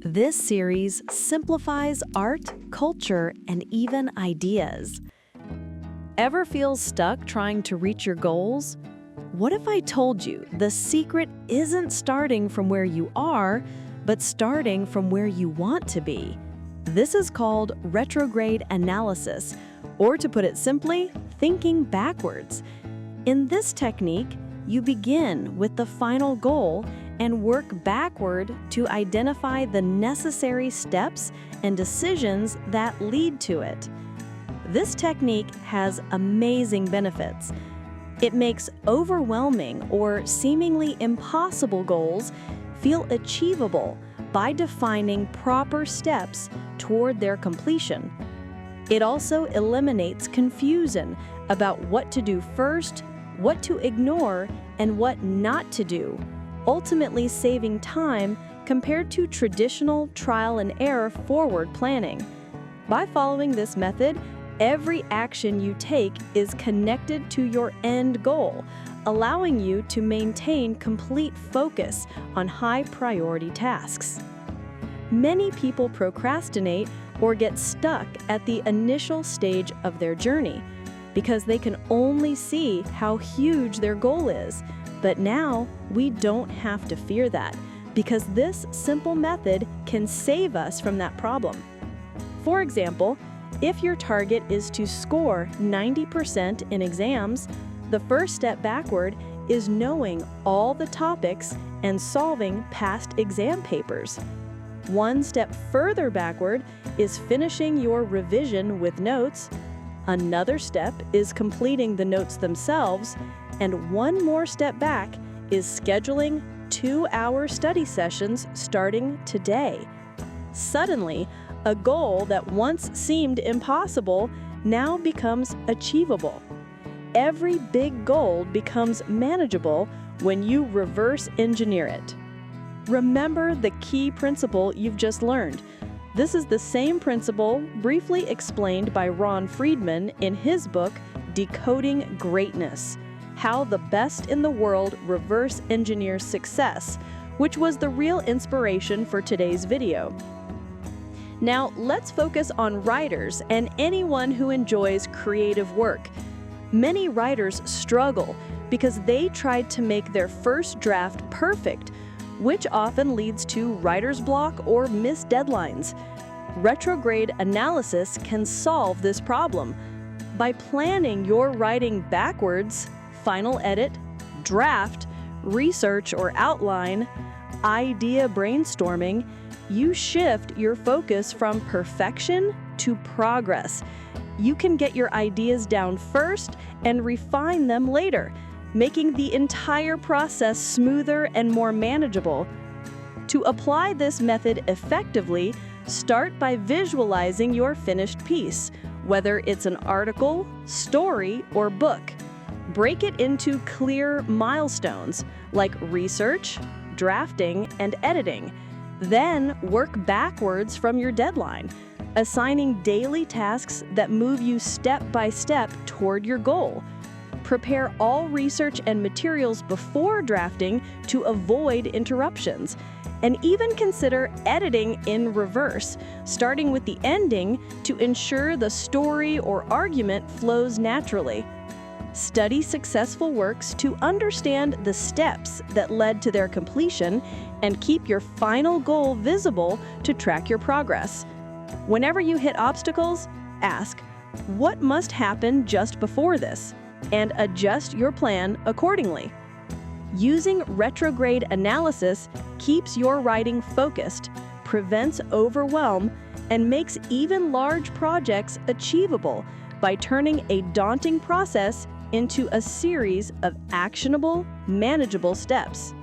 This series simplifies art, culture, and even ideas. Ever feel stuck trying to reach your goals? What if I told you the secret isn't starting from where you are, but starting from where you want to be? This is called retrograde analysis, or to put it simply, thinking backwards. In this technique, you begin with the final goal and work backward to identify the necessary steps and decisions that lead to it. This technique has amazing benefits. It makes overwhelming or seemingly impossible goals feel achievable by defining proper steps toward their completion. It also eliminates confusion about what to do first, what to ignore, and what not to do, ultimately saving time compared to traditional trial and error forward planning. By following this method, every action you take is connected to your end goal, allowing you to maintain complete focus on high-priority tasks. Many people procrastinate or get stuck at the initial stage of their journey because they can only see how huge their goal is. But now, we don't have to fear that, because this simple method can save us from that problem. For example, if your target is to score 90% in exams, the first step backward is knowing all the topics and solving past exam papers. One step further backward is finishing your revision with notes. Another step is completing the notes themselves. And one more step back is scheduling 2-hour study sessions starting today. Suddenly, a goal that once seemed impossible now becomes achievable. Every big goal becomes manageable when you reverse engineer it. Remember the key principle you've just learned. This is the same principle briefly explained by Ron Friedman in his book, Decoding Greatness: How the Best in the World Reverse Engineers Success, which was the real inspiration for today's video. Now, let's focus on writers and anyone who enjoys creative work. Many writers struggle because they tried to make their first draft perfect, which often leads to writer's block or missed deadlines. Retrograde analysis can solve this problem. By planning your writing backwards, final edit, draft, research or outline, idea brainstorming, you shift your focus from perfection to progress. You can get your ideas down first and refine them later, making the entire process smoother and more manageable. To apply this method effectively, start by visualizing your finished piece, whether it's an article, story, or book. Break it into clear milestones like research, drafting, and editing. Then work backwards from your deadline, assigning daily tasks that move you step by step toward your goal. Prepare all research and materials before drafting to avoid interruptions. And even consider editing in reverse, starting with the ending to ensure the story or argument flows naturally. Study successful works to understand the steps that led to their completion and keep your final goal visible to track your progress. Whenever you hit obstacles, ask, what must happen just before this? And adjust your plan accordingly. Using retrograde analysis keeps your writing focused, prevents overwhelm, and makes even large projects achievable by turning a daunting process into a series of actionable, manageable steps.